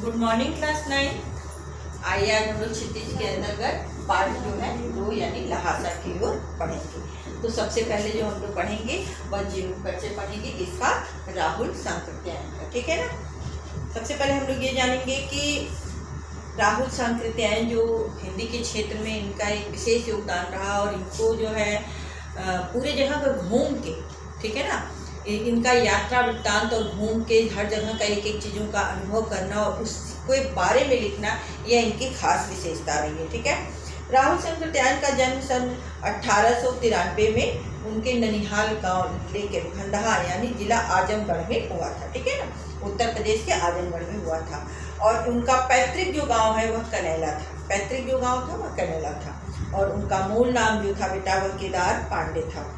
Good morning class 9। आइए आज हम लोग क्षितिज के अंतर्गत पार्ट जो है 2 यानी लहासा की ओर पढ़ेंगे। तो सबसे पहले जो हम लोग पढ़ेंगे वह जीवकट से पढ़ेंगे, इसका राहुल सांकृत्यायन का, ठीक है ना। सबसे पहले हम लोग ये जानेंगे कि राहुल सांकृत्यायन जो हिंदी के क्षेत्र में इनका एक विशेष योगदान रहा और इनको जो है पूरे जगह पर घूम के, ठीक है ना, इनका यात्रा वृत्तांत और घूम के हर जगह का एक एक चीज़ों का अनुभव करना और उसके बारे में लिखना, यह इनकी खास विशेषता रही है, ठीक है। राहुल सांकृत्यायन का जन्म सन 1893 में उनके ननिहाल गांव लेके खंडहा यानी जिला आजमगढ़ में हुआ था, ठीक है ना, उत्तर प्रदेश के आजमगढ़ में हुआ था। और उनका पैतृक जो गांव है वह कनैला था, पैतृक जो गांव था वह कनैला था। और उनका मूल नाम जो था बेटा वह केदार पांडे था।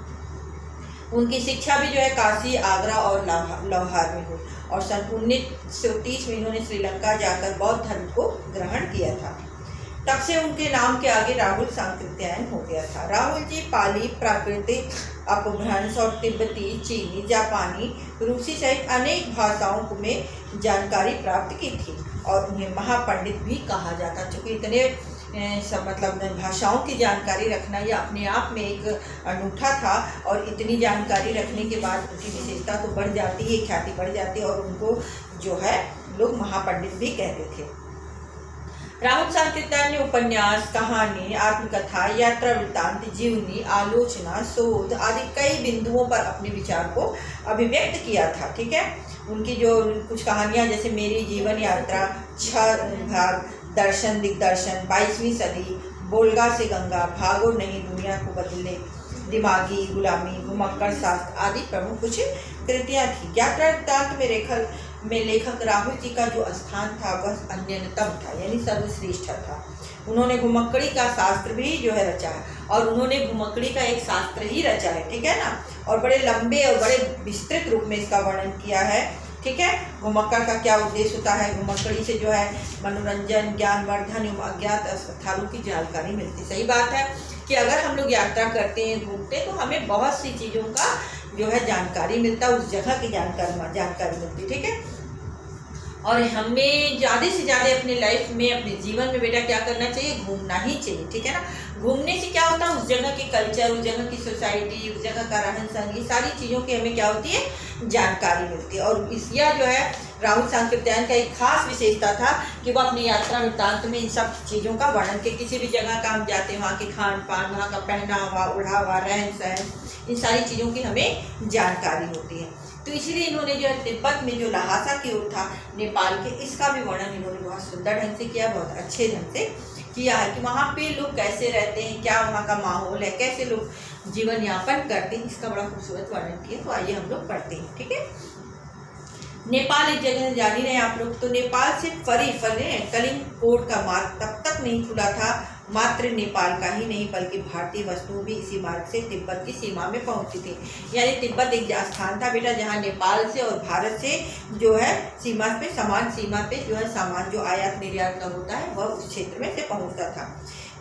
उनकी शिक्षा भी जो है काशी, आगरा और लाहौर में हुई और सन 1930 में इन्होंने श्रीलंका जाकर बौद्ध धर्म को ग्रहण किया था। तब से उनके नाम के आगे राहुल सांकृत्यायन हो गया था। राहुल जी पाली, प्राकृतिक, अपभ्रंश और तिब्बती, चीनी, जापानी, रूसी सहित अनेक भाषाओं में जानकारी प्राप्त की थी और उन्हें महापंडित भी कहा जाता। चूँकि इतने मतलब भाषाओं की जानकारी रखना यह अपने आप में एक अनूठा था और इतनी जानकारी रखने के बाद उनकी विशेषता तो बढ़ जाती है, ख्याति बढ़ जाती है और उनको जो है लोग महापंडित भी कहते थे। राहुल सांकृत्यायन ने उपन्यास, कहानी, आत्मकथा, यात्रा वृत्तांत, जीवनी, आलोचना, शोध आदि कई बिंदुओं पर अपने विचार को अभिव्यक्त किया था, ठीक है। उनकी जो कुछ कहानियाँ जैसे मेरी जीवन यात्रा, 6 भाग, दर्शन दिग्दर्शन, 22वीं सदी, बोलगा से गंगा, भागो नहीं दुनिया को बदले, दिमागी गुलामी, घुमक्कड़ शास्त्र आदि प्रमुख कुछ कृतियाँ थी। यात्रा वृत्तांत में लेखक राहुल जी का जो स्थान था वह अन्यतम था यानी सर्वश्रेष्ठ था। उन्होंने घुमक्कड़ी का शास्त्र भी जो है रचा है और उन्होंने घुमक्कड़ी का एक शास्त्र ही रचा है, ठीक है ना, और बड़े लंबे और बड़े विस्तृत रूप में इसका वर्णन किया है, ठीक है। घुमक्कड़ का क्या उद्देश्य होता है, घुमक्कड़ी से जो है मनोरंजन, ज्ञानवर्धन एवं अज्ञात स्थलों की जानकारी मिलती। सही बात है कि अगर हम लोग यात्रा करते हैं, घूमते हैं, तो हमें बहुत सी चीज़ों का जो है जानकारी मिलता है, उस जगह की जानकारी मिलती, ठीक है। और हमें ज़्यादा से ज़्यादा अपने लाइफ में, अपने जीवन में बेटा क्या करना चाहिए, घूमना ही चाहिए, ठीक है ना। घूमने से क्या होता है, उस जगह के कल्चर, उस जगह की सोसाइटी, उस जगह का रहन सहन, ये सारी चीज़ों की हमें क्या होती है, जानकारी मिलती है। और यह जो है राहुल सांकृत्यायन का एक खास विशेषता था कि वह अपनी यात्रा वृत्तांत में इन सब चीज़ों का वर्णन के, किसी भी जगह का हम जाते हैं वहाँ के खान पान, वहाँ का पहनावा, ओढ़ावा, रहन सहन, इन सारी चीज़ों की हमें जानकारी होती है। तो इसलिए इन्होंने जो है तिब्बत में जो लहासा की ओर था नेपाल के, इसका भी वर्णन इन्होंने बहुत सुंदर ढंग से किया, बहुत अच्छे ढंग से किया है कि वहाँ पे लोग कैसे रहते हैं, क्या वहाँ का माहौल है, कैसे लोग जीवन यापन करते हैं, इसका बड़ा खूबसूरत वर्णन किया। तो आइए हम लोग पढ़ते हैं, ठीक है। नेपाल एक जगह जान ही रहे आप लोग, तो नेपाल से कलिंग कोट का मार्ग तब तक नहीं खुला था। मात्र नेपाल का ही नहीं बल्कि भारतीय वस्तुएं भी इसी मार्ग से तिब्बत की सीमा में पहुंची थी। यानी तिब्बत एक स्थान था बेटा जहां नेपाल से और भारत से जो है सीमा पे, समान सीमा पे जो है सामान जो आयात निर्यात का होता है वह उस क्षेत्र में से पहुंचता था।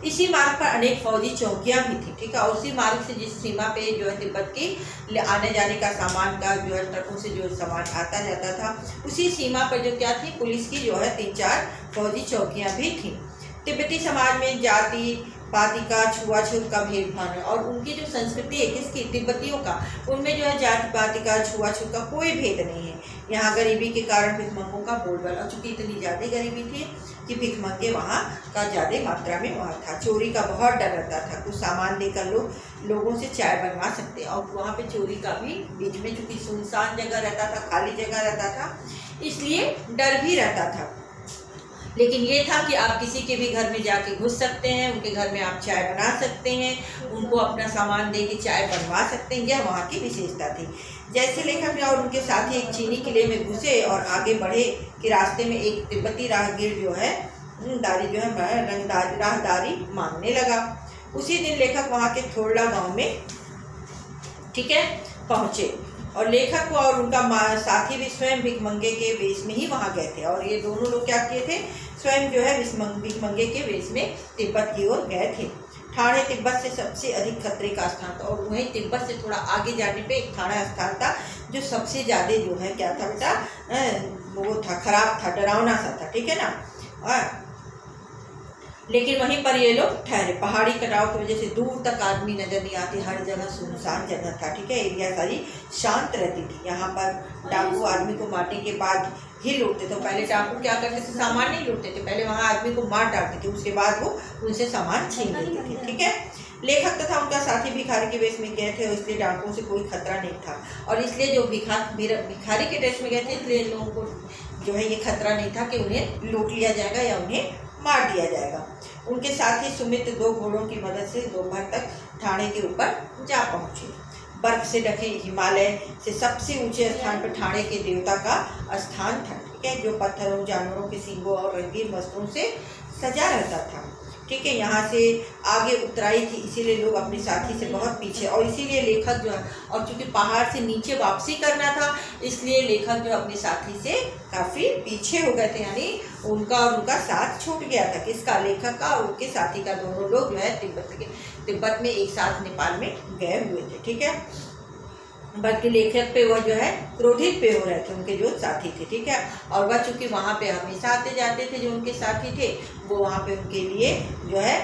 इसी मार्ग पर अनेक फौजी चौकियां भी थी, ठीक है। और उसी मार्ग से जिस सीमा पे जो है तिब्बत की आने जाने का सामान का जो है ट्रकों से जो सामान आता जाता था, उसी सीमा पर जो क्या थी, पुलिस की जो है 3-4 फौजी चौकियां भी थी। तिब्बती समाज में जाति पाति का, छुआछूत का भेदभाव है और उनकी जो संस्कृति है किसकी, तिब्बतियों का, उनमें जो है जाति पाति का, छुआछूत का कोई भेद नहीं है। यहाँ गरीबी के कारण भिखमंगों का बोलबाला, चूँकि इतनी ज़्यादा गरीबी थी कि भिखमंगे वहाँ का ज़्यादा मात्रा में वहाँ था। चोरी का बहुत डर रहता था, कुछ सामान लेकर लोगों से चाय बनवा सकते और वहाँ पे चोरी का भी बीच में, चूँकि सुनसान जगह रहता था, खाली जगह रहता था, इसलिए डर भी रहता था। लेकिन ये था कि आप किसी के भी घर में जाके घुस सकते हैं, उनके घर में आप चाय बना सकते हैं, उनको अपना सामान दे के चाय बनवा सकते हैं, यह वहाँ की विशेषता थी। जैसे लेखक और उनके साथी एक चीनी किले में घुसे और आगे बढ़े कि रास्ते में एक तिब्बती राहगीर जो है राहदारी मांगने लगा। उसी दिन लेखक वहाँ के थोरला गाँव में, ठीक है, पहुँचे और लेखक और उनका साथी भी स्वयं भिखमंगे के वेश में ही वहाँ गए थे। और ये दोनों लोग क्या किए थे, स्वयं जो है भिखमंगे के वेश में तिब्बत की ओर गए थे। ठाणे तिब्बत से सबसे अधिक खतरे का स्थान था, और वहीं तिब्बत से थोड़ा आगे जाने पे एक ठाणे स्थान था जो सबसे ज़्यादा जो है क्या था बेटा, वो था, खराब था, डरावना सा था, ठीक है ना। लेकिन वहीं पर ये लोग ठहरे। पहाड़ी कटाव की वजह से दूर तक आदमी नजर नहीं आते, हर जगह सुनसान जगह था, ठीक है। एरिया सारी शांत रहती थी। यहाँ पर डाकू आदमी को मारने के बाद ही लूटते थे। पहले डाकू क्या करते थे, सामान नहीं लूटते थे, पहले वहाँ आदमी को मार डालते थे, उसके बाद वो उनसे सामान छीन लेते थे, ठीक है। लेखक तथा उनका साथी भिखारी के वेश में गए थे, और इसलिए डाकुओं से कोई खतरा नहीं था, और इसलिए जो भिखारी के ड्रेस में गए थे, इसलिए लोगों को जो है ये खतरा नहीं था कि उन्हें लूट लिया जाएगा या उन्हें मार दिया जाएगा। उनके साथ ही सुमित 2 घोड़ों की मदद से दोपहर तक ठाणे के ऊपर जा पहुंचे। बर्फ से ढके हिमालय से सबसे ऊंचे स्थान पर ठाणे के देवता का स्थान था, ठीक है, जो पत्थरों, जानवरों के सींगों और रंगीन वस्त्रों से सजा रहता था, ठीक है। यहाँ से आगे उतराई थी, इसीलिए लोग अपने साथी से बहुत पीछे, और इसीलिए लेखक जो है, और चूंकि पहाड़ से नीचे वापसी करना था, इसलिए लेखक जो अपने साथी से काफ़ी पीछे हो गए थे, यानी उनका साथ छूट गया था, किसका, लेखक का और उनके साथी का। दोनों लोग जो है तिब्बत में एक साथ नेपाल में गए हुए थे, ठीक है। बल्कि लेखक पे वह जो है क्रोधित पे हो रहे थे, उनके जो साथी थे, ठीक है। और वह चूंकि वहाँ पे हमेशा आते जाते थे, जो उनके साथी थे, वो वहाँ पे उनके लिए जो है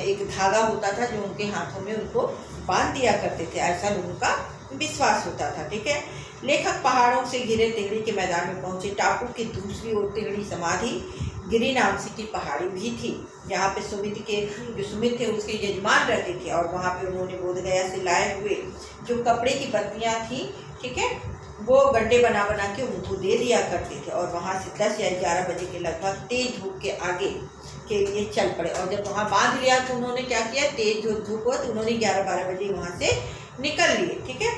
एक धागा होता था जो उनके हाथों में उनको बांध दिया करते थे, ऐसा लोगों का विश्वास होता था, ठीक है। लेखक पहाड़ों से घिरे तिगड़ी के मैदान में पहुंचे। टापू की दूसरी ओर तिगड़ी समाधि गिरी नाम से की पहाड़ी भी थी, जहाँ पे सुमित थे उसके यजमान रहते थे, और वहाँ पे उन्होंने बोधगया से लाए हुए जो कपड़े की पत्तियाँ थी, ठीक है, वो गड्ढे बना के उनको दे दिया करते थे, और वहाँ से 10 या 11 बजे के लगभग तेज धूप के आगे के लिए चल पड़े। और जब वहाँ बांध लिया तो उन्होंने क्या किया, तेज धूप हो तो उन्होंने 11-12 बजे वहाँ से निकल लिए, ठीक है।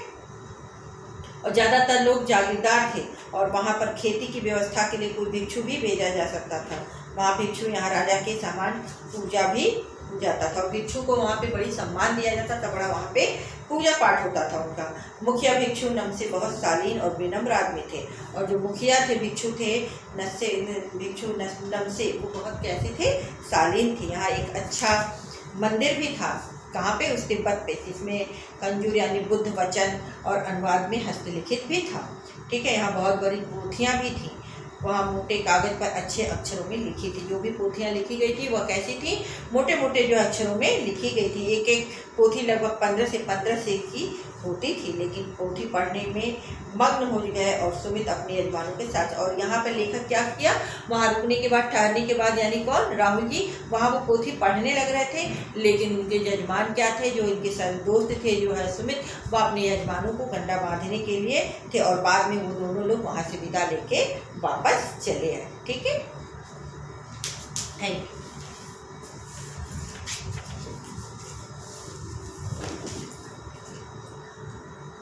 और ज़्यादातर लोग जागीरदार थे, और वहाँ पर खेती की व्यवस्था के लिए कोई भिक्षु भी भेजा जा सकता था। वहाँ भिक्षु यहाँ राजा के समान पूजा भी जाता था, और भिक्षु को वहाँ पे बड़ी सम्मान दिया जाता था, बड़ा वहाँ पे पूजा पाठ होता था उनका। मुखिया भिक्षु नम से बहुत शालीन और विनम्र आदमी थे, और जो मुखिया थे भिक्षु थे नम से वो बहुत कैसे थे, शालीन थे। यहाँ एक अच्छा मंदिर भी था, कहाँ पे, उस तिब्बत पे, जिसमें कंजूर यानी बुद्ध वचन और अनुवाद में हस्तलिखित भी था, ठीक है। यहाँ बहुत बड़ी पोथियाँ भी थी, वहाँ मोटे कागज पर अच्छे अक्षरों में लिखी थी। जो भी पोथियाँ लिखी गई थी वह कैसी थी, मोटे मोटे जो अक्षरों में लिखी गई थी। एक एक पोथी लगभग 15 से 15 सेक की होती थी, लेकिन पोथी पढ़ने में मग्न हो गए और सुमित अपने यजमानों के साथ। और यहाँ पर लेखक क्या किया, वहाँ रुकने के बाद, ठहरने के बाद, यानी कौन, राहुल जी, वहाँ वो पोथी पढ़ने लग रहे थे, लेकिन उनके यजमान क्या थे, जो इनके साथ दोस्त थे जो है सुमित, वह अपने यजमानों को गंडा बांधने के लिए थे, और बाद में वो दोनों लोग वहाँ से विदा लेके वापस चले आए, ठीक है। Thank you.